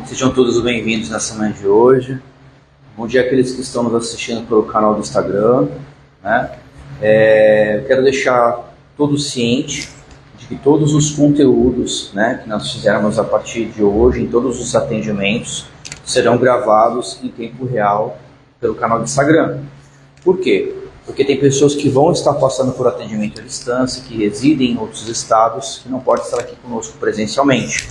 Sejam todos bem-vindos nessa manhã de hoje. Bom dia àqueles que estão nos assistindo pelo canal do Instagram, né? Eu quero deixar todos cientes de que todos os conteúdos, né, que nós fizermos a partir de hoje, em todos os atendimentos, serão gravados em tempo real pelo canal do Instagram. Por quê? Porque tem pessoas que vão estar passando por atendimento à distância, que residem em outros estados, que não podem estar aqui conosco presencialmente.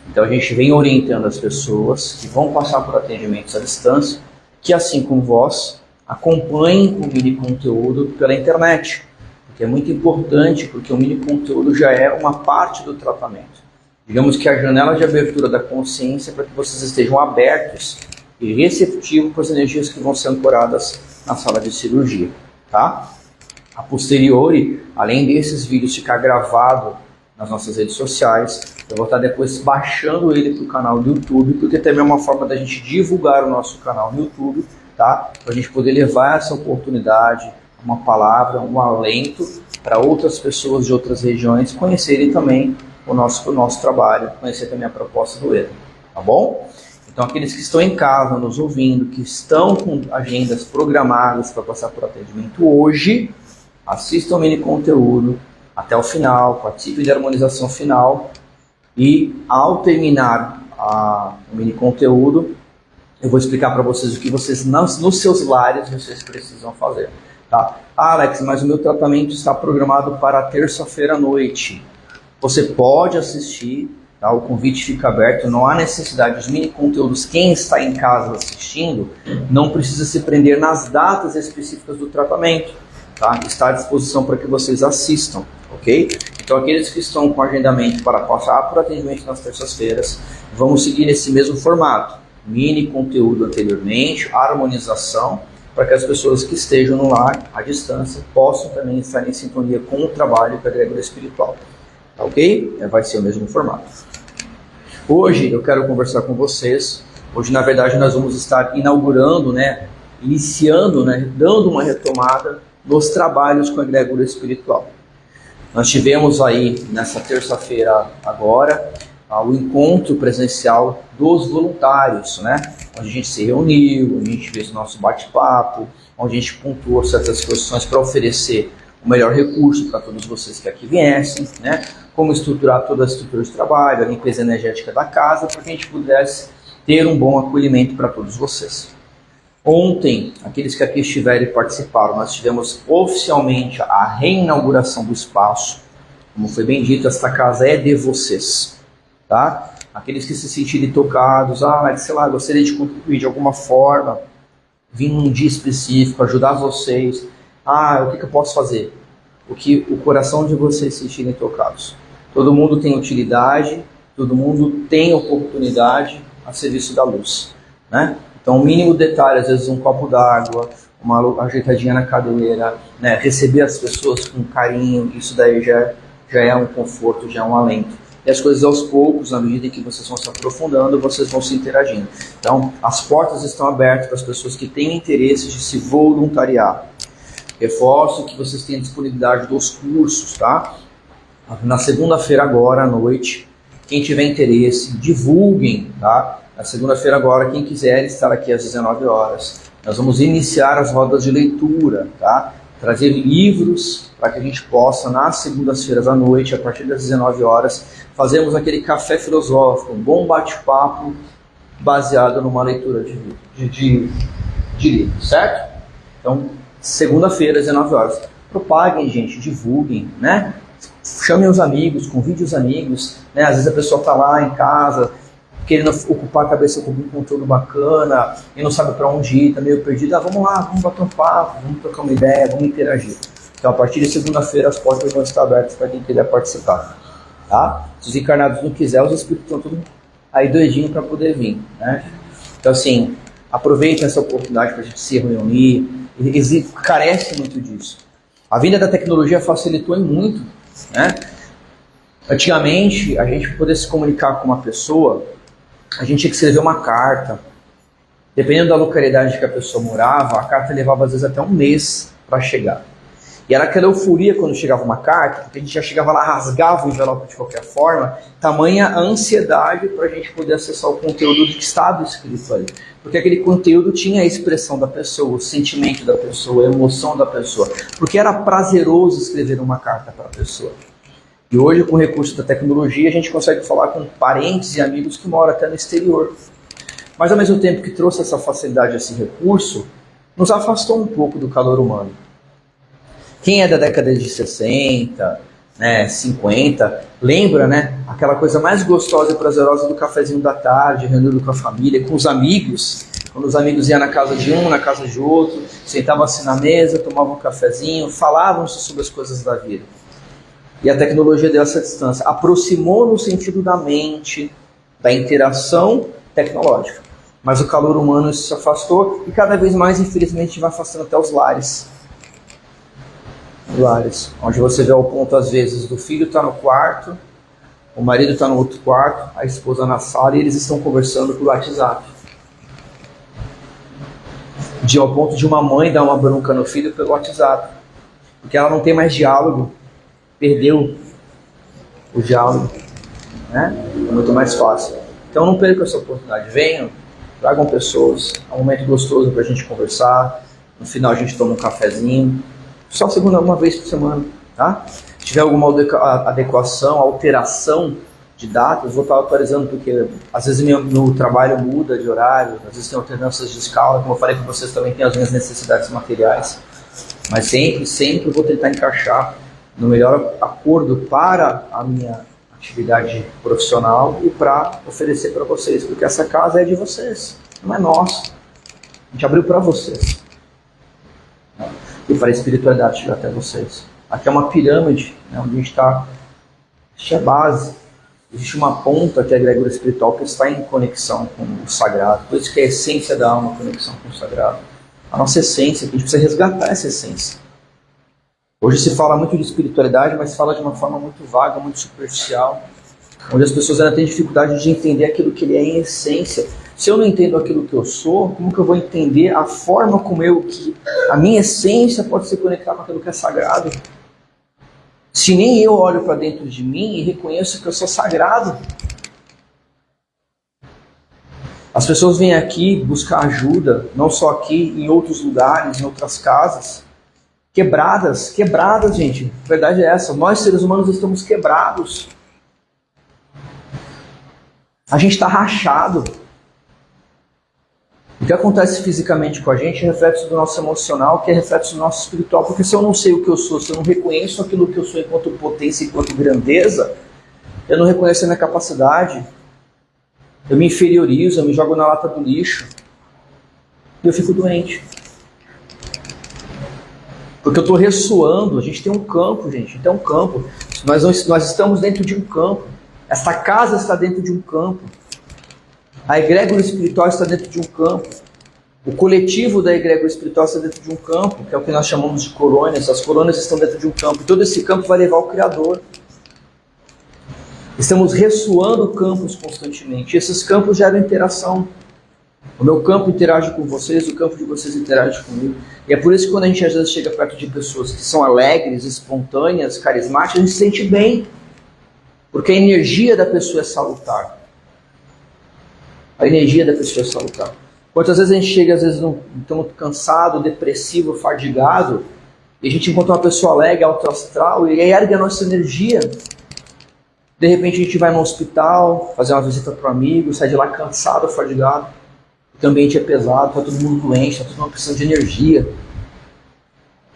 Então a gente vem orientando as pessoas que vão passar por atendimentos à distância, que assim como vós, acompanhem o mini conteúdo pela internet. Porque é muito importante, porque o mini conteúdo já é uma parte do tratamento. Digamos que a janela de abertura da consciência para que vocês estejam abertos e receptivos para as energias que vão ser ancoradas na sala de cirurgia. Tá? A posteriori, além desses vídeos ficar gravado nas nossas redes sociais, eu vou estar depois baixando ele para o canal do YouTube, porque também é uma forma da gente divulgar o nosso canal no YouTube, tá? Para a gente poder levar essa oportunidade, uma palavra, um alento para outras pessoas de outras regiões conhecerem também o nosso trabalho, conhecer também a proposta do ETA, tá bom? Então aqueles que estão em casa nos ouvindo, que estão com agendas programadas para passar por atendimento hoje, assistam o mini conteúdo até o final, participem da harmonização final e ao terminar o mini conteúdo, eu vou explicar para vocês o que vocês, nos seus lares, vocês precisam fazer. Tá? Alex, mas o meu tratamento está programado para terça-feira à noite. Você pode assistir, tá? O convite fica aberto, não há necessidade dos mini conteúdos. Quem está em casa assistindo não precisa se prender nas datas específicas do tratamento. Tá? Está à disposição para que vocês assistam, ok? Então aqueles que estão com agendamento para passar por atendimento nas terças-feiras, vamos seguir esse mesmo formato. Mini conteúdo anteriormente, harmonização, para que as pessoas que estejam no lar, à distância, possam também estar em sintonia com o trabalho com a egrégora espiritual. Tá ok? Vai ser o mesmo formato. Hoje eu quero conversar com vocês. Hoje, na verdade, nós vamos estar inaugurando, né, iniciando, né, dando uma retomada nos trabalhos com a egrégora espiritual. Nós tivemos aí, nessa terça-feira agora, o encontro presencial dos voluntários, né? Onde a gente se reuniu, onde a gente fez o nosso bate-papo, onde a gente pontuou certas questões para oferecer o melhor recurso para todos vocês que aqui viessem, né? Como estruturar toda a estrutura de trabalho, a limpeza energética da casa, para que a gente pudesse ter um bom acolhimento para todos vocês. Ontem, aqueles que aqui estiverem e participaram, nós tivemos oficialmente a reinauguração do espaço. Como foi bem dito, esta casa é de vocês, tá? Aqueles que se sentirem tocados, sei lá, gostaria de contribuir de alguma forma, vir num dia específico, ajudar vocês. O que eu posso fazer? O que o coração de vocês se sentirem tocados. Todo mundo tem utilidade, todo mundo tem oportunidade a serviço da luz, né? Então, o mínimo detalhe, às vezes um copo d'água, uma ajeitadinha na cadeira, né? Receber as pessoas com carinho, isso daí já é um conforto, já é um alento. E as coisas aos poucos, na medida em que vocês vão se aprofundando, vocês vão se interagindo. Então, as portas estão abertas para as pessoas que têm interesse de se voluntariar. Reforço que vocês têm a disponibilidade dos cursos, tá? Na segunda-feira agora à noite, quem tiver interesse, divulguem, tá? Na segunda-feira agora, quem quiser estar aqui às 19 horas, nós vamos iniciar as rodas de leitura, tá? Trazer livros para que a gente possa, nas segundas-feiras à noite, a partir das 19 horas, fazermos aquele café filosófico, um bom bate-papo baseado numa leitura de livro, certo? Então, segunda-feira, às 19 horas. Propaguem, gente, divulguem, né? Chamem os amigos, convide os amigos, né? Às vezes a pessoa está lá em casa, querendo ocupar a cabeça com um conteúdo bacana e não sabe para onde ir, está meio perdido. Vamos lá, vamos bater um papo, vamos trocar uma ideia, vamos interagir. Então, a partir de segunda-feira, as portas vão estar abertas para quem quiser participar. Tá? Se os encarnados não quiserem, os espíritos estão tudo aí doidinho para poder vir, né? Então, assim, aproveitem essa oportunidade para a gente se reunir. Eles carecem muito disso. A vinda da tecnologia facilitou muito, né? Antigamente, a gente poder se comunicar com uma pessoa, a gente tinha que escrever uma carta. Dependendo da localidade que a pessoa morava, a carta levava às vezes até um mês para chegar. E era aquela euforia quando chegava uma carta, porque a gente já chegava lá, rasgava o envelope de qualquer forma, tamanha a ansiedade para a gente poder acessar o conteúdo que estava escrito ali. Porque aquele conteúdo tinha a expressão da pessoa, o sentimento da pessoa, a emoção da pessoa. Porque era prazeroso escrever uma carta para a pessoa. E hoje, com o recurso da tecnologia, a gente consegue falar com parentes e amigos que moram até no exterior. Mas ao mesmo tempo que trouxe essa facilidade, esse recurso, nos afastou um pouco do calor humano. Quem é da década de 60, 50, lembra, né, aquela coisa mais gostosa e prazerosa do cafezinho da tarde, reunido com a família, com os amigos. Quando os amigos iam na casa de um, na casa de outro, sentavam-se na mesa, tomavam um cafezinho, falavam-se sobre as coisas da vida. E a tecnologia deu essa distância, aproximou no sentido da mente, da interação tecnológica. Mas o calor humano se afastou e cada vez mais, infelizmente, vai afastando até os lares. Lares, onde você vê ao ponto, às vezes, do filho estar no quarto, o marido está no outro quarto, a esposa na sala e eles estão conversando por WhatsApp. Ao ponto de uma mãe dar uma bronca no filho pelo WhatsApp, porque ela não tem mais diálogo, perdeu o diálogo, né? É muito mais fácil. Então não percam essa oportunidade, venham, tragam pessoas, é um momento gostoso para a gente conversar, no final a gente toma um cafezinho, só segunda uma vez por semana, tá? Se tiver alguma adequação, alteração de datas, vou estar atualizando, porque às vezes meu trabalho muda de horário, às vezes tem alternâncias de escala, como eu falei com vocês, também tem as minhas necessidades materiais, mas sempre vou tentar encaixar no melhor acordo para a minha atividade profissional e para oferecer para vocês, porque essa casa é de vocês, não é nossa, a gente abriu para vocês. E para a espiritualidade chegar até vocês. Aqui é uma pirâmide, né, onde a gente está. Existe a base, existe uma ponta que é a egrégora espiritual que está em conexão com o sagrado. Por isso que a essência da alma é a conexão com o sagrado. A nossa essência, que a gente precisa resgatar essa essência. Hoje se fala muito de espiritualidade, mas se fala de uma forma muito vaga, muito superficial, onde as pessoas ainda têm dificuldade de entender aquilo que ele é em essência. Se eu não entendo aquilo que eu sou, como que eu vou entender a forma como a minha essência pode se conectar com aquilo que é sagrado? Se nem eu olho para dentro de mim e reconheço que eu sou sagrado. As pessoas vêm aqui buscar ajuda, não só aqui, em outros lugares, em outras casas, quebradas, gente. A verdade é essa, nós seres humanos estamos quebrados. A gente está rachado. O que acontece fisicamente com a gente é reflexo do nosso emocional, que é reflexo do nosso espiritual. Porque se eu não sei o que eu sou, se eu não reconheço aquilo que eu sou enquanto potência, enquanto grandeza, eu não reconheço a minha capacidade, eu me inferiorizo, eu me jogo na lata do lixo, e eu fico doente. Porque eu estou ressoando, a gente tem um campo, gente, tem um campo. Nós estamos dentro de um campo. Esta casa está dentro de um campo. A egrégora espiritual está dentro de um campo. O coletivo da egrégora espiritual está dentro de um campo, que é o que nós chamamos de colônias. As colônias estão dentro de um campo. E todo esse campo vai levar ao Criador. Estamos ressoando campos constantemente. E esses campos geram interação. O meu campo interage com vocês, o campo de vocês interage comigo. E é por isso que quando a gente às vezes chega perto de pessoas que são alegres, espontâneas, carismáticas, a gente se sente bem. Porque a energia da pessoa é salutar. A energia da pessoa é salutar. Quantas vezes a gente chega, às vezes, estamos cansado, depressivo, fadigado, e a gente encontra uma pessoa alegre, alto astral, e aí ergue a nossa energia. De repente a gente vai no hospital, fazer uma visita para um amigo, sai de lá cansado, fadigado. O ambiente é pesado, está todo mundo doente, está todo mundo precisando de energia.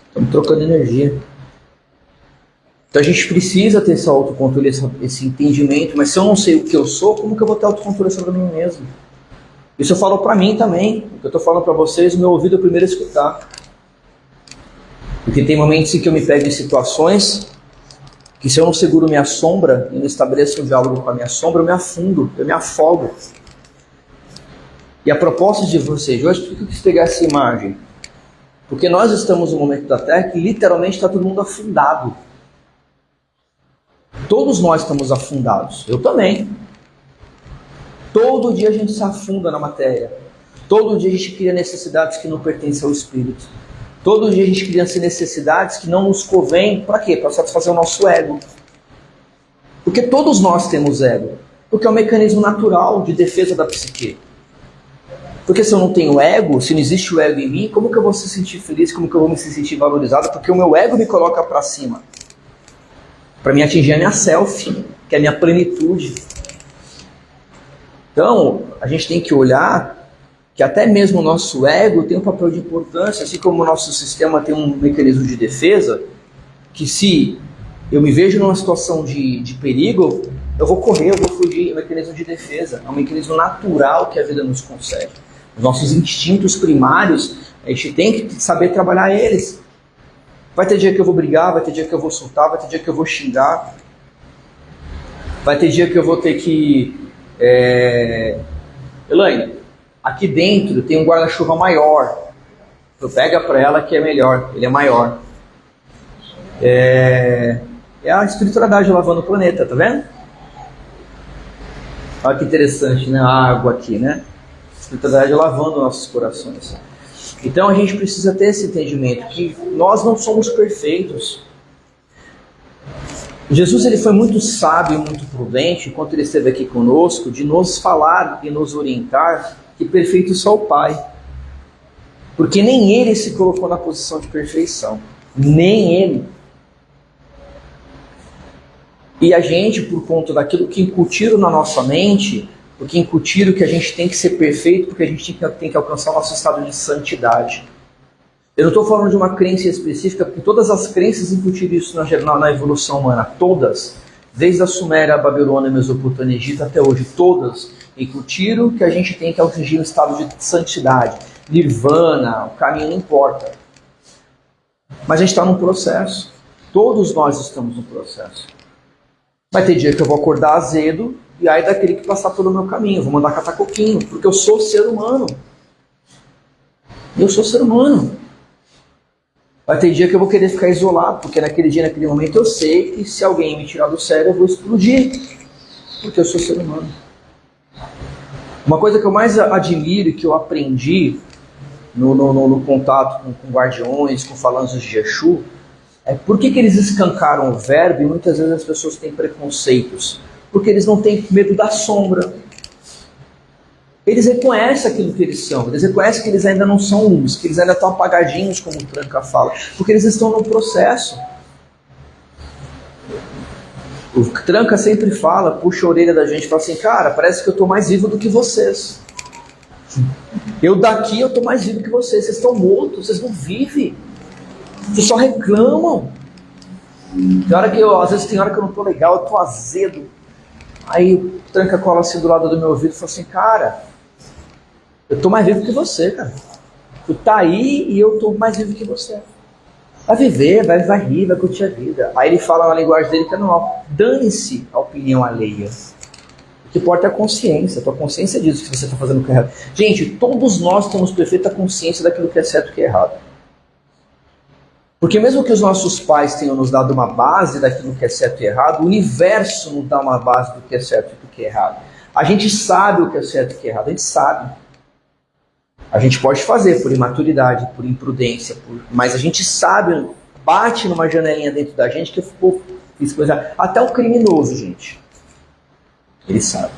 Estamos trocando energia. Então a gente precisa ter esse autocontrole, esse entendimento, mas se eu não sei o que eu sou, como que eu vou ter autocontrole sobre mim mesmo? Isso eu falo para mim também, o que eu estou falando para vocês, o meu ouvido é o primeiro a escutar. Porque tem momentos em que eu me pego em situações que se eu não seguro minha sombra, e não estabeleço um diálogo com a minha sombra, eu me afundo, eu me afogo. E a proposta de vocês hoje, por que eu quis pegar essa imagem? Porque nós estamos no momento da Terra que literalmente está todo mundo afundado. Todos nós estamos afundados. Eu também. Todo dia a gente se afunda na matéria. Todo dia a gente cria necessidades que não pertencem ao espírito. Todo dia a gente cria necessidades que não nos convém. Para quê? Para satisfazer o nosso ego. Porque todos nós temos ego. Porque é um mecanismo natural de defesa da psique. Porque se eu não tenho ego, se não existe o ego em mim, como que eu vou se sentir feliz? Como que eu vou me sentir valorizado? Porque o meu ego me coloca para cima. Para mim atingir a minha self, que é a minha plenitude. Então, a gente tem que olhar que até mesmo o nosso ego tem um papel de importância, assim como o nosso sistema tem um mecanismo de defesa, que se eu me vejo numa situação de perigo, eu vou correr, eu vou fugir, é um mecanismo de defesa, é um mecanismo natural que a vida nos concede. Os nossos instintos primários, a gente tem que saber trabalhar eles. Vai ter dia que eu vou brigar, vai ter dia que eu vou soltar, vai ter dia que eu vou xingar, vai ter dia que eu vou ter que... Elaine, aqui dentro tem um guarda-chuva maior. Pega para ela que é melhor, ele é maior. É a espiritualidade lavando o planeta, tá vendo? Olha que interessante, né? A água aqui, né? A espiritualidade lavando nossos corações. Então a gente precisa ter esse entendimento que nós não somos perfeitos. Jesus ele foi muito sábio e muito prudente, enquanto ele esteve aqui conosco, de nos falar e nos orientar que perfeito só o Pai. Porque nem ele se colocou na posição de perfeição. Nem ele. E a gente, por conta daquilo que incutiram na nossa mente, porque incutiram que a gente tem que ser perfeito, porque a gente tem que alcançar o nosso estado de santidade. Eu não estou falando de uma crença específica, porque todas as crenças incutiram isso na evolução humana. Todas. Desde a Suméria, a Babilônia, a Mesopotâmia, Egito até hoje. Todas incutiram que a gente tem que atingir um estado de santidade. Nirvana, o caminho não importa. Mas a gente está num processo. Todos nós estamos num processo. Vai ter dia que eu vou acordar azedo, e aí daquele que passar pelo meu caminho, eu vou mandar catar coquinho, porque eu sou ser humano. Eu sou ser humano. Vai ter dia que eu vou querer ficar isolado, porque naquele dia, naquele momento, eu sei que se alguém me tirar do sério, eu vou explodir, porque eu sou ser humano. Uma coisa que eu mais admiro e que eu aprendi no contato com guardiões, com falantes de Exu, é por que eles escancaram o verbo e muitas vezes as pessoas têm preconceitos. Porque eles não têm medo da sombra. Eles reconhecem aquilo que eles são. Eles reconhecem que eles ainda não são luz, que eles ainda estão apagadinhos, como o Tranca fala. Porque eles estão no processo. O Tranca sempre fala, puxa a orelha da gente e fala assim, cara, parece que eu estou mais vivo do que vocês. Eu daqui eu estou mais vivo que vocês. Vocês estão mortos, vocês não vivem. Vocês só reclamam. Às vezes tem hora que eu não estou legal, eu estou azedo. Aí o Tranca cola assim do lado do meu ouvido e fala assim, cara, eu estou mais vivo que você, cara. Tu tá aí e eu estou mais vivo que você. Vai viver, vai rir, vai curtir a vida. Aí ele fala na linguagem dele que não, dane-se a opinião alheia. O que importa é a consciência. A tua consciência diz que você está fazendo o que é errado. Gente, todos nós temos perfeita consciência daquilo que é certo e que é errado. Porque mesmo que os nossos pais tenham nos dado uma base daquilo que é certo e errado, o universo nos dá uma base do que é certo e do que é errado. A gente sabe o que é certo e o que é errado, a gente sabe. A gente pode fazer por imaturidade, por imprudência, mas a gente sabe, bate numa janelinha dentro da gente que eu fiz coisa... Até o criminoso, gente. Ele sabe.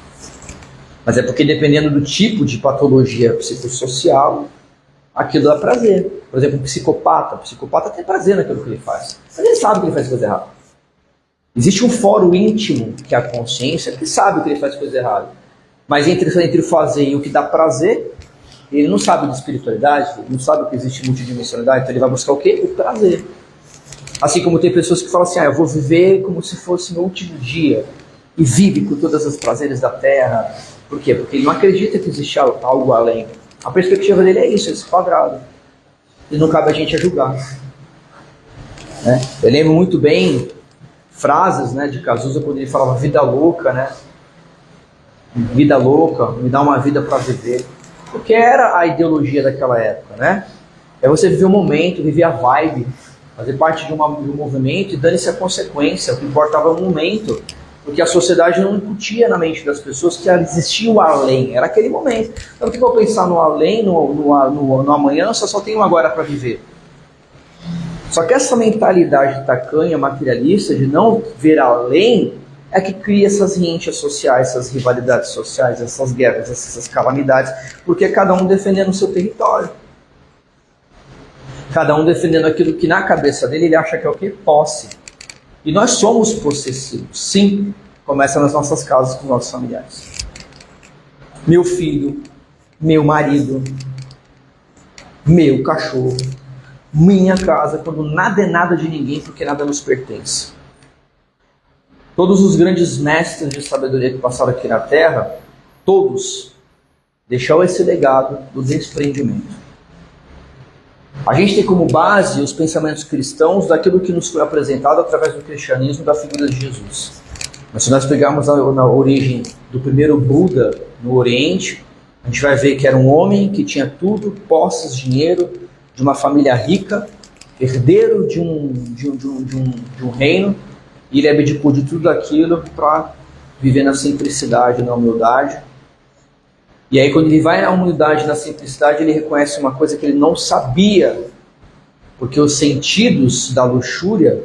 Mas é porque dependendo do tipo de patologia psicossocial, aquilo dá prazer. Por exemplo, o psicopata tem prazer naquilo que ele faz. Mas ele sabe que ele faz coisa errada. Existe um fórum íntimo, que é a consciência, que sabe que ele faz coisa errada. Mas entre o fazer e o que dá prazer, ele não sabe de espiritualidade, ele não sabe que existe multidimensionalidade, então ele vai buscar o quê? O prazer. Assim como tem pessoas que falam assim, eu vou viver como se fosse meu último dia, e vive com todos os prazeres da terra. Por quê? Porque ele não acredita que existe algo além. A perspectiva dele é isso, esse quadrado. E não cabe a gente a julgar. Né? Eu lembro muito bem frases, né, de Cazuza quando ele falava vida louca, né? Vida louca, me dá uma vida para viver. Porque era a ideologia daquela época, né? É você viver o momento, viver a vibe, fazer parte de um movimento e dane-se a consequência. O que importava é o momento. Porque a sociedade não incutia na mente das pessoas que existia o além, era aquele momento. Então, o que eu vou pensar no além, no amanhã, só tenho agora para viver. Só que essa mentalidade tacanha, materialista, de não ver além, é que cria essas rinchas sociais, essas rivalidades sociais, essas guerras, essas calamidades, porque cada um defendendo o seu território. Cada um defendendo aquilo que na cabeça dele ele acha que é o quê? Posse. E nós somos possessivos, sim. Começa nas nossas casas com os nossos familiares. Meu filho, meu marido, meu cachorro, minha casa, quando nada é nada de ninguém, porque nada nos pertence. Todos os grandes mestres de sabedoria que passaram aqui na Terra, todos deixaram esse legado do desprendimento. A gente tem como base os pensamentos cristãos daquilo que nos foi apresentado através do cristianismo, da figura de Jesus. Mas se nós pegarmos na origem do primeiro Buda no Oriente, a gente vai ver que era um homem que tinha tudo, posses, dinheiro, de uma família rica, herdeiro de um reino, e ele abdicou de tudo aquilo para viver na simplicidade, na humildade. E aí quando ele vai na humildade, na simplicidade, ele reconhece uma coisa que ele não sabia, porque os sentidos da luxúria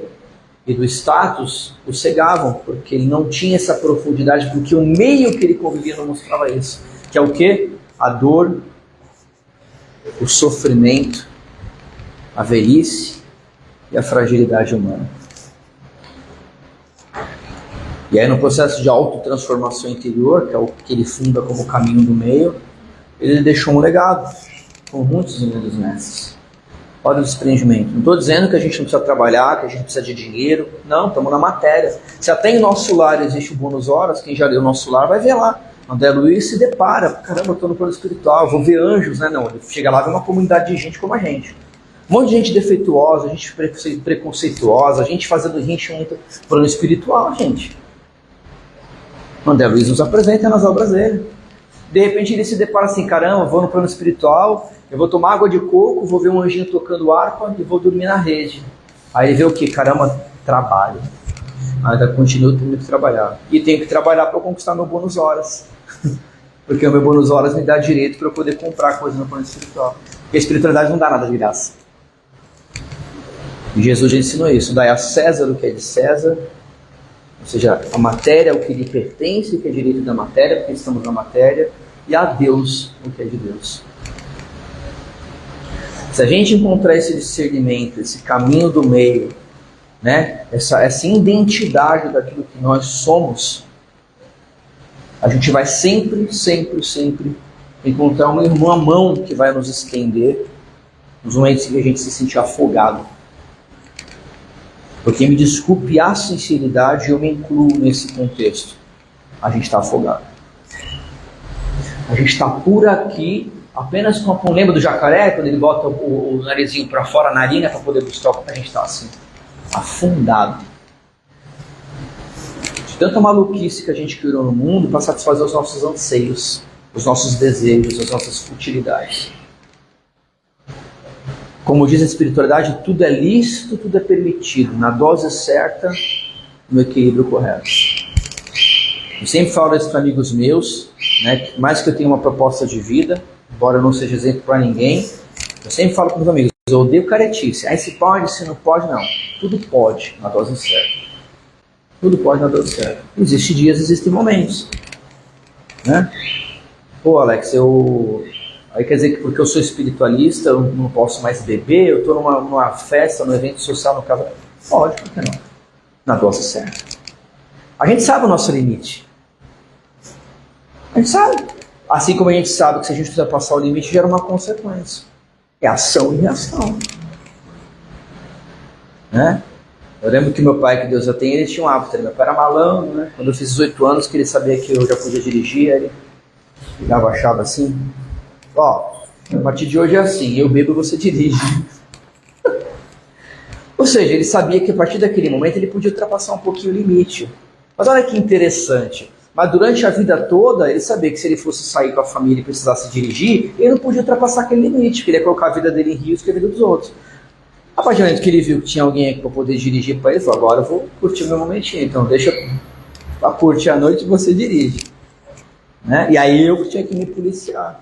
e do status o cegavam, porque ele não tinha essa profundidade, porque o meio que ele convivia não mostrava isso. Que é o quê? A dor, o sofrimento, a velhice e a fragilidade humana. E aí no processo de autotransformação interior, que é o que ele funda como caminho do meio, ele deixou um legado, com muitos dos mestres. Olha o desprendimento. Não estou dizendo que a gente não precisa trabalhar, que a gente precisa de dinheiro. Não, estamos na matéria. Se até em nosso lar existe o bônus horas, quem já leu o nosso lar vai ver lá. André Luiz se depara, caramba, eu estou no plano espiritual, vou ver anjos, né? Não, ele chega lá e vê uma comunidade de gente como a gente. Um monte de gente defeituosa, gente preconceituosa, gente fazendo rincha muito plano espiritual, gente. André Luiz nos apresenta nas obras dele. De repente ele se depara assim, caramba, vou no plano espiritual, eu vou tomar água de coco, vou ver um anjinho tocando harpa e vou dormir na rede. Aí ele vê o que? Caramba, trabalho. Ainda continuo tendo que trabalhar. E tenho que trabalhar para conquistar meu bônus horas. Porque o meu bônus horas me dá direito para eu poder comprar coisa no plano espiritual. Porque a espiritualidade não dá nada de graça. E Jesus já ensinou isso. Dai a César o que é de César. Ou seja, a matéria é o que lhe pertence, o que é direito da matéria, porque estamos na matéria. E a Deus o que é de Deus. Se a gente encontrar esse discernimento, esse caminho do meio, né? essa identidade daquilo que nós somos, a gente vai sempre encontrar uma mão que vai nos estender nos momentos em que a gente se sentir afogado. Porque, me desculpe a sinceridade, eu me incluo nesse contexto. A gente está afogado. A gente está por aqui apenas com a... Lembra do jacaré, quando ele bota o narizinho para fora, a narina, para poder buscar o que a gente está assim? Afundado. De tanta maluquice que a gente criou no mundo para satisfazer os nossos anseios, os nossos desejos, as nossas futilidades. Como diz a espiritualidade, tudo é lícito, tudo é permitido, na dose certa, no equilíbrio correto. Eu sempre falo isso para amigos meus, né, mais que eu tenha uma proposta de vida, embora eu não seja exemplo para ninguém, eu sempre falo para meus amigos, eu odeio caretice. Aí se pode, se não pode, não. Tudo pode, na dose certa. Tudo pode na dose certa. Existem dias, existem momentos. Né? Pô, Alex, aí quer dizer que porque eu sou espiritualista, eu não posso mais beber, eu estou numa festa, num evento social, no caso. Pode, por que não? Na dose certa. A gente sabe o nosso limite. A gente sabe. Assim como a gente sabe que se a gente precisa passar o limite, gera uma consequência. É ação e reação. Né? Eu lembro que meu pai, que Deus já tem, ele tinha um hábito. Meu pai era malandro, né? Quando eu fiz 18 anos, que ele sabia que eu já podia dirigir, ele ligava a chave assim. Ó, a partir de hoje é assim, eu bebo e você dirige. Ou seja, ele sabia que a partir daquele momento ele podia ultrapassar um pouquinho o limite. Mas olha que interessante. Mas durante a vida toda, ele sabia que se ele fosse sair com a família e precisasse dirigir, ele não podia ultrapassar aquele limite, porque ele ia colocar a vida dele em risco e a vida dos outros. A partir do momento que ele viu que tinha alguém aqui para poder dirigir para ele, ele falou, agora eu vou curtir o meu momentinho, então deixa para curtir a noite e você dirige. Né? E aí eu tinha que me policiar,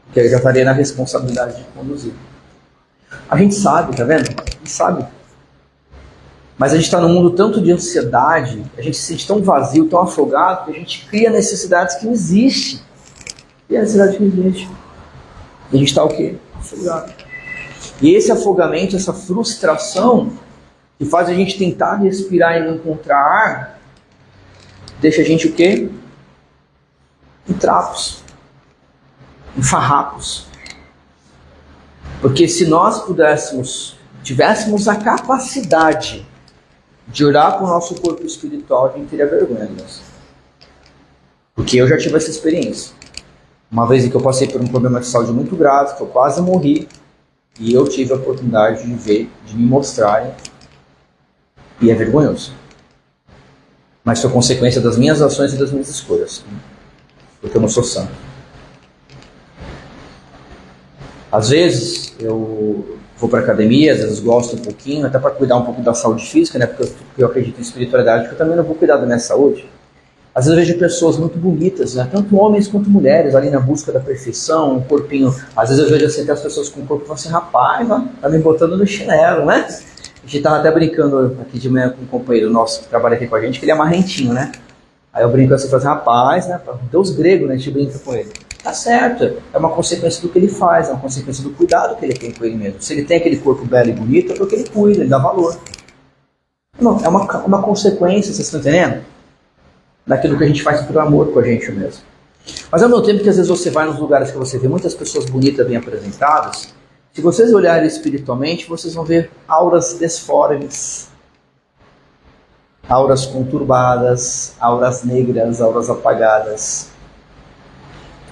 porque eu já estaria na responsabilidade de conduzir. A gente sabe, tá vendo? Quem sabe? Mas a gente está num mundo tanto de ansiedade, a gente se sente tão vazio, tão afogado, que a gente cria necessidades que não existem. Cria necessidades que não existem. E a gente está o quê? Afogado. E esse afogamento, essa frustração, que faz a gente tentar respirar e não encontrar ar, deixa a gente o quê? Em trapos. Em farrapos. Porque se nós tivéssemos a capacidade de orar para o nosso corpo espiritual, a gente teria vergonha disso. Porque eu já tive essa experiência. Uma vez em que eu passei por um problema de saúde muito grave, que eu quase morri, e eu tive a oportunidade de ver, de me mostrarem, e é vergonhoso. Mas foi consequência das minhas ações e das minhas escolhas. Porque eu não sou santo. Às vezes eu vou para academia, às vezes gosto um pouquinho, até para cuidar um pouco da saúde física, né? Porque eu acredito em espiritualidade, porque eu também não vou cuidar da minha saúde. Às vezes eu vejo pessoas muito bonitas, né? Tanto homens quanto mulheres, ali na busca da perfeição, um corpinho. Às vezes eu vejo assim, até as pessoas com o corpo e falo assim, rapaz, tá me botando no chinelo, né? A gente estava até brincando aqui de manhã com um companheiro nosso que trabalha aqui com a gente, que ele é marrentinho, né? Aí eu brinco assim, falo assim, rapaz, né? Deus grego, né? A gente brinca com ele. Tá certo, é uma consequência do que ele faz, é uma consequência do cuidado que ele tem com ele mesmo. Se ele tem aquele corpo belo e bonito, é porque ele cuida, ele dá valor. Não, é uma consequência, vocês estão entendendo? Daquilo que a gente faz por amor com a gente mesmo. Mas ao mesmo tempo que às vezes você vai nos lugares que você vê muitas pessoas bonitas bem apresentadas, se vocês olharem espiritualmente, vocês vão ver auras desformes, auras conturbadas, auras negras, auras apagadas,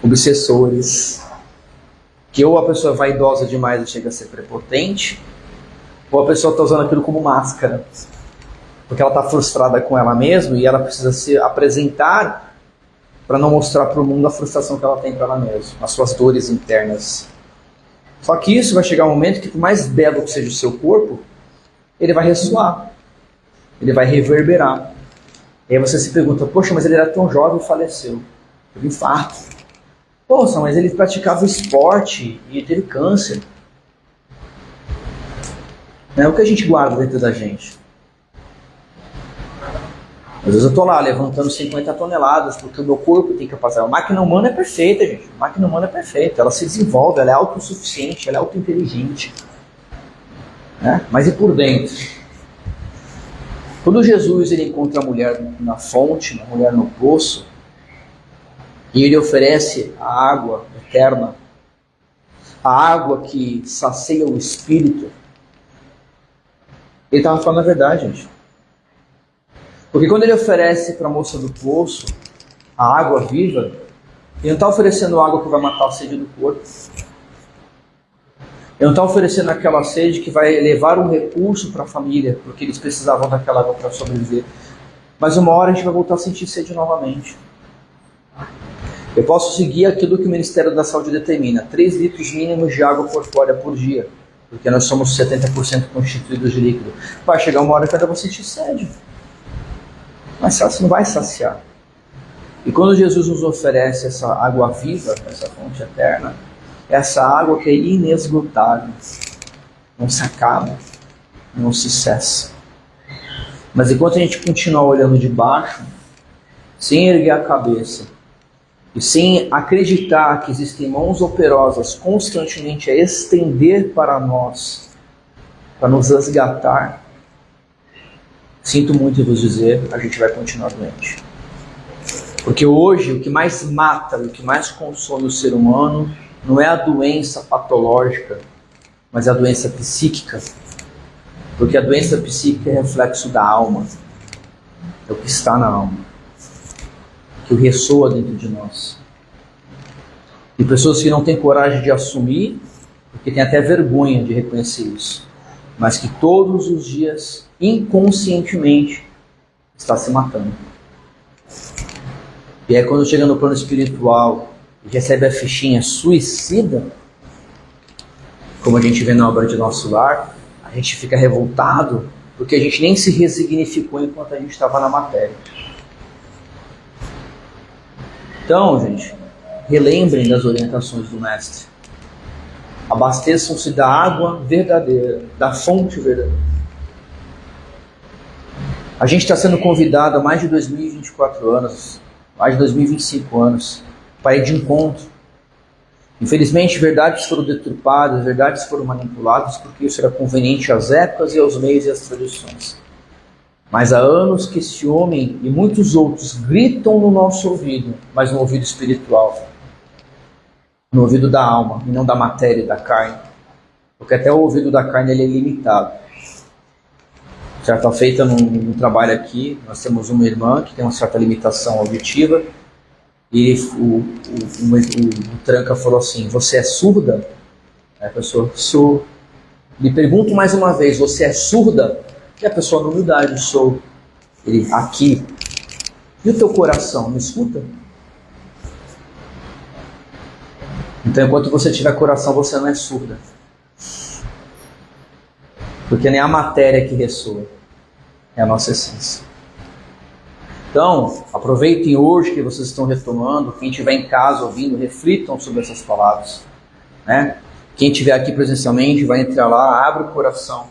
obsessores, que ou a pessoa é vaidosa demais e chega a ser prepotente, ou a pessoa está usando aquilo como máscara, porque ela está frustrada com ela mesma e ela precisa se apresentar para não mostrar para o mundo a frustração que ela tem para ela mesma, as suas dores internas. Só que isso vai chegar um momento que, por mais belo que seja o seu corpo, ele vai ressoar, ele vai reverberar. E aí você se pergunta, poxa, mas ele era tão jovem e faleceu. Teve infarto. Poxa, mas ele praticava esporte e teve câncer. É o que a gente guarda dentro da gente. Às vezes eu estou lá levantando 50 toneladas porque o meu corpo tem capacidade. A máquina humana é perfeita, gente. A máquina humana é perfeita. Ela se desenvolve, ela é autossuficiente, ela é autointeligente. Né? Mas e por dentro? Quando Jesus ele encontra a mulher na fonte, a mulher no poço, e ele oferece a água eterna, a água que sacia o espírito, ele estava falando a verdade, gente. Porque quando ele oferece para a moça do poço a água viva, ele não está oferecendo água que vai matar a sede do corpo. Ele não está oferecendo aquela sede que vai levar um recurso para a família, porque eles precisavam daquela água para sobreviver. Mas uma hora a gente vai voltar a sentir sede novamente. Eu posso seguir aquilo que o Ministério da Saúde determina, 3 litros mínimos de água corpórea por dia, porque nós somos 70% constituídos de líquido. Vai chegar uma hora que eu vou sentir sede. Mas você não vai saciar. E quando Jesus nos oferece essa água viva, essa fonte eterna, essa água que é inesgotável, não se acaba, não se cessa. Mas enquanto a gente continuar olhando de baixo, sem erguer a cabeça, e sem acreditar que existem mãos operosas constantemente a estender para nós, para nos resgatar, sinto muito em vos dizer, a gente vai continuar doente. Porque hoje o que mais mata, o que mais consome o ser humano não é a doença patológica, mas a doença psíquica. Porque a doença psíquica é reflexo da alma. É o que está na alma. Que ressoa dentro de nós. E pessoas que não têm coragem de assumir, porque têm até vergonha de reconhecer isso. Mas que todos os dias, inconscientemente, está se matando. E aí quando chega no plano espiritual e recebe a fichinha suicida, como a gente vê na obra de Nosso Lar, a gente fica revoltado, porque a gente nem se resignificou enquanto a gente estava na matéria. Então, gente, relembrem das orientações do Mestre. Abasteçam-se da água verdadeira, da fonte verdadeira. A gente está sendo convidado há mais de 2024 anos, mais de 2025 anos, para ir de encontro. Infelizmente, verdades foram deturpadas, verdades foram manipuladas, porque isso era conveniente às épocas e aos meios e às tradições. Mas há anos que esse homem e muitos outros gritam no nosso ouvido, mas no ouvido espiritual, no ouvido da alma e não da matéria e da carne, porque até o ouvido da carne ele é limitado. Já está feita num trabalho aqui, nós temos uma irmã que tem uma certa limitação auditiva, e o Tranca falou assim: você é surda? Aí a pessoa: sou. Lhe pergunto mais uma vez: você é surda? E a pessoa, na humildade: sou. Ele: aqui. E o teu coração, não escuta? Então, enquanto você tiver coração, você não é surda. Porque nem a matéria que ressoa, é a nossa essência. Então, aproveitem hoje que vocês estão retomando. Quem estiver em casa ouvindo, reflitam sobre essas palavras, né? Quem estiver aqui presencialmente, vai entrar lá, abre o coração.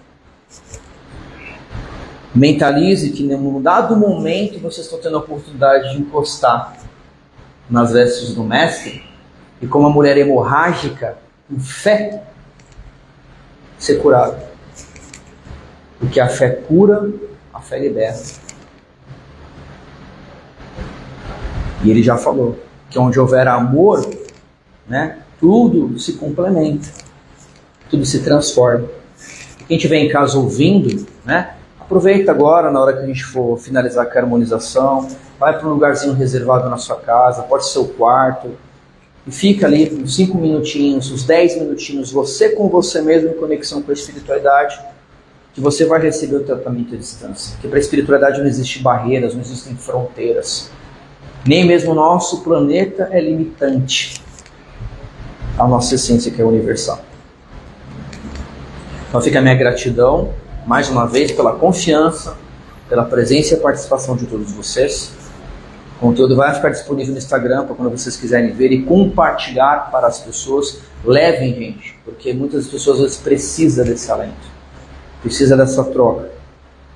Mentalize que num dado momento vocês estão tendo a oportunidade de encostar nas vestes do Mestre e, como a mulher hemorrágica, com fé, ser curado. Porque a fé cura, a fé liberta. E ele já falou que onde houver amor, né, tudo se complementa, tudo se transforma. E quem estiver em casa ouvindo, né, aproveita agora, na hora que a gente for finalizar a harmonização, vai para um lugarzinho reservado na sua casa, pode ser o quarto, e fica ali uns 5 minutinhos, uns 10 minutinhos, você com você mesmo, em conexão com a espiritualidade, que você vai receber o tratamento à distância. Porque para a espiritualidade não existem barreiras, não existem fronteiras. Nem mesmo o nosso planeta é limitante à nossa essência, que é universal. Então fica a minha gratidão, mais uma vez, pela confiança, pela presença e a participação de todos vocês. O conteúdo vai ficar disponível no Instagram para quando vocês quiserem ver e compartilhar para as pessoas. Levem, gente, porque muitas pessoas às vezes precisam desse alento, precisa dessa troca.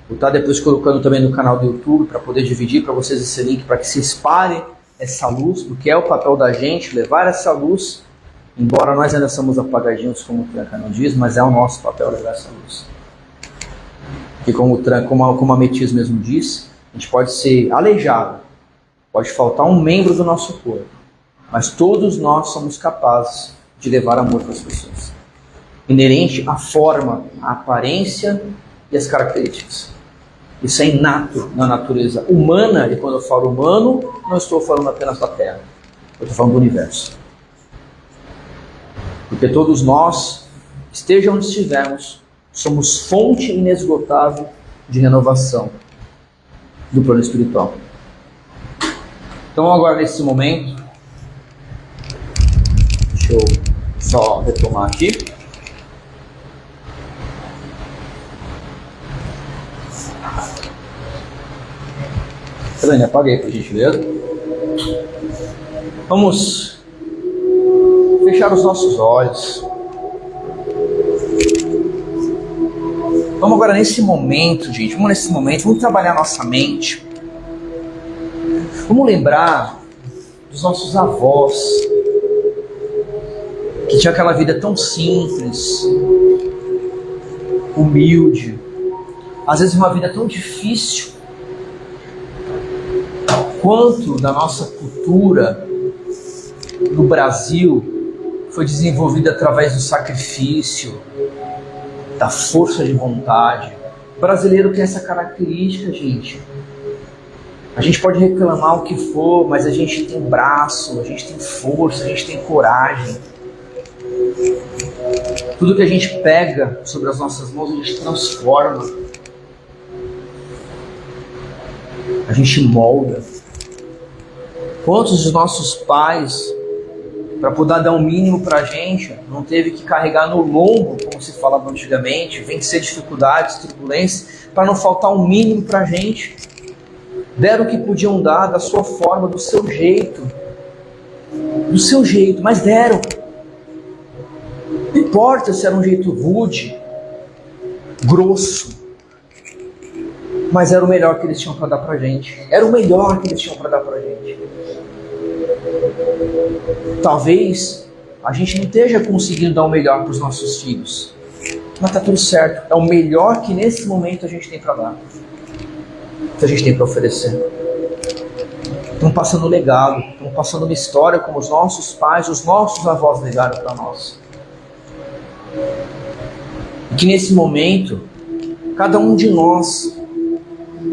Vou estar depois colocando também no canal do YouTube para poder dividir para vocês esse link, para que se espalhe essa luz, porque é o papel da gente levar essa luz, embora nós ainda somos apagadinhos, como o Tranca não diz, mas é o nosso papel levar essa luz. Porque como a Metis mesmo diz, a gente pode ser aleijado, pode faltar um membro do nosso corpo, mas todos nós somos capazes de levar amor para as pessoas. Inerente à forma, à aparência e às características. Isso é inato na natureza humana, e quando eu falo humano, não estou falando apenas da Terra, eu estou falando do universo. Porque todos nós, esteja onde estivermos, somos fonte inesgotável de renovação do plano espiritual. Então agora nesse momento, deixa eu só retomar aqui. Helene, apaguei por gentileza. Vamos fechar os nossos olhos. Vamos agora nesse momento, gente, vamos trabalhar nossa mente. Vamos lembrar dos nossos avós, que tinham aquela vida tão simples, humilde, às vezes uma vida tão difícil. Quanto da nossa cultura no Brasil foi desenvolvida através do sacrifício, da força de vontade. O brasileiro tem essa característica, gente. A gente pode reclamar o que for, mas a gente tem braço, a gente tem força, a gente tem coragem. Tudo que a gente pega sobre as nossas mãos, a gente transforma. A gente molda. Quantos dos nossos pais, para poder dar o mínimo para a gente, não teve que carregar no lombo, como se falava antigamente, vencer dificuldades, turbulências, para não faltar o mínimo para a gente. Deram o que podiam dar, da sua forma, do seu jeito, mas deram. importa se era um jeito rude, grosso, mas era o melhor que eles tinham para dar pra gente. Era o melhor que eles tinham para dar pra gente. Talvez a gente não esteja conseguindo dar o melhor para os nossos filhos, mas tá tudo certo. É o melhor que nesse momento a gente tem para dar, que a gente tem para oferecer. Estamos passando legado, estamos passando uma história como os nossos pais, os nossos avós legaram para nós. E que nesse momento, cada um de nós,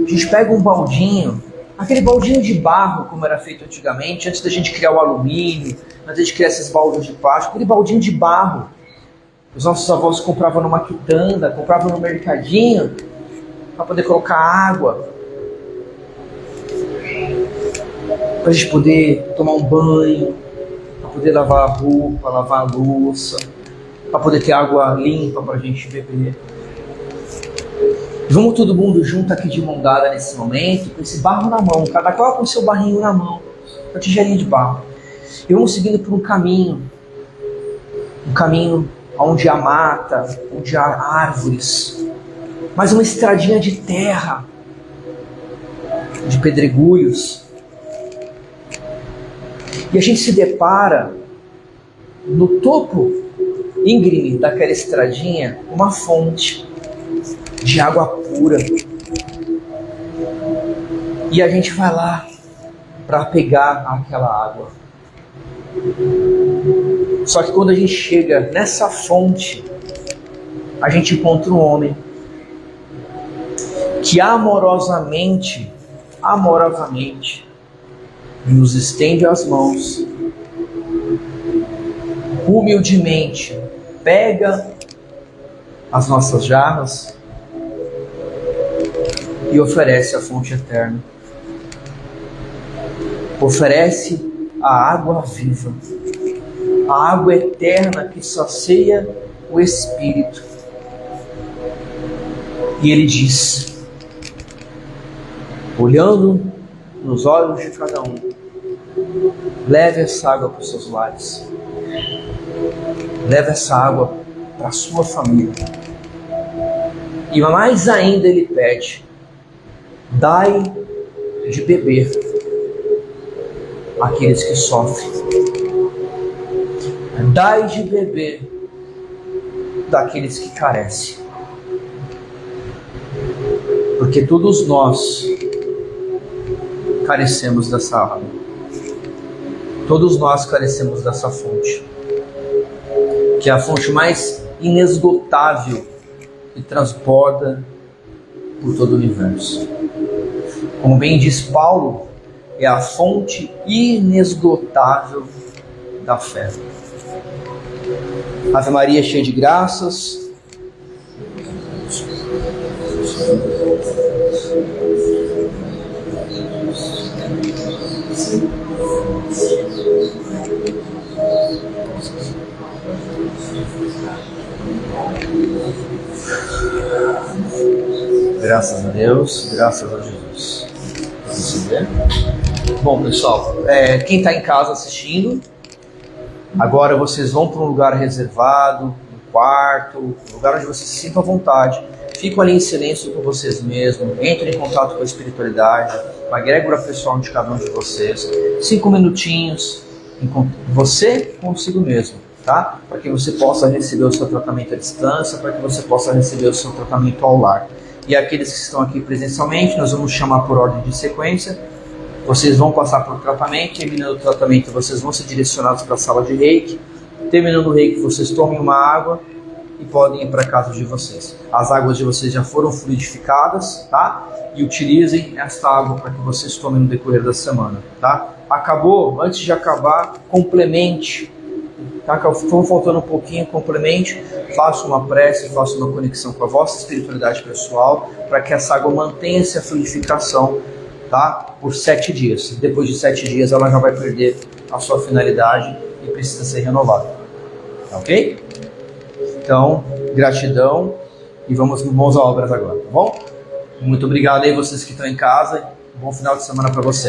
a gente pega um baldinho, aquele baldinho de barro como era feito antigamente, antes da gente criar o alumínio, antes da gente criar esses baldes de plástico, aquele baldinho de barro. Os nossos avós compravam numa quitanda, compravam no mercadinho, para poder colocar água, para a gente poder tomar um banho, para poder lavar a roupa, lavar a louça, para poder ter água limpa para a gente beber. Vamos todo mundo junto aqui de mão dada nesse momento, com esse barro na mão, cada qual com o seu barrinho na mão, com a tigelinha de barro. E vamos seguindo por um caminho onde há mata, onde há árvores, mas uma estradinha de terra, de pedregulhos. E a gente se depara no topo íngreme daquela estradinha uma fonte de água pura. E a gente vai lá para pegar aquela água. Só que quando a gente chega nessa fonte, a gente encontra um homem que amorosamente nos estende as mãos, humildemente pega as nossas jarras e oferece a fonte eterna. Oferece a água viva, a água eterna que sacia o espírito. E ele diz, olhando nos olhos de cada um, leve essa água para os seus lares, leve essa água para a sua família. E mais ainda ele pede, dai de beber àqueles que sofrem, dai de beber daqueles que carecem, porque todos nós carecemos dessa água, todos nós carecemos dessa fonte, que é a fonte mais inesgotável que transborda por todo o universo. Como bem diz Paulo, é a fonte inesgotável da fé. Ave Maria, cheia de graças, graças a Deus, graças a Jesus. Vamos ver. Bom, pessoal, quem está em casa assistindo, agora vocês vão para um lugar reservado, um quarto, um lugar onde vocês se sintam à vontade. Ficam ali em silêncio com vocês mesmos, entrem em contato com a espiritualidade, com a egrégora pessoal de cada um de vocês. 5 minutinhos, você consigo mesmo, tá? Para que você possa receber o seu tratamento à distância, para que você possa receber o seu tratamento ao lar. E aqueles que estão aqui presencialmente, nós vamos chamar por ordem de sequência. Vocês vão passar por tratamento, terminando o tratamento vocês vão ser direcionados para a sala de reiki. Terminando o reiki, vocês tomem uma água e podem ir para casa de vocês. As águas de vocês já foram fluidificadas, tá? E utilizem esta água para que vocês tomem no decorrer da semana, tá? Acabou? Antes de acabar, complemente. Tá? Ficou faltando um pouquinho, complemente. Faça uma prece, faça uma conexão com a vossa espiritualidade pessoal para que essa água mantenha-se a fluidificação, tá? Por 7 dias. Depois de 7 dias ela já vai perder a sua finalidade e precisa ser renovada. Ok? Então, gratidão e vamos à obras agora, tá bom? Muito obrigado aí vocês que estão em casa. Um bom final de semana para vocês.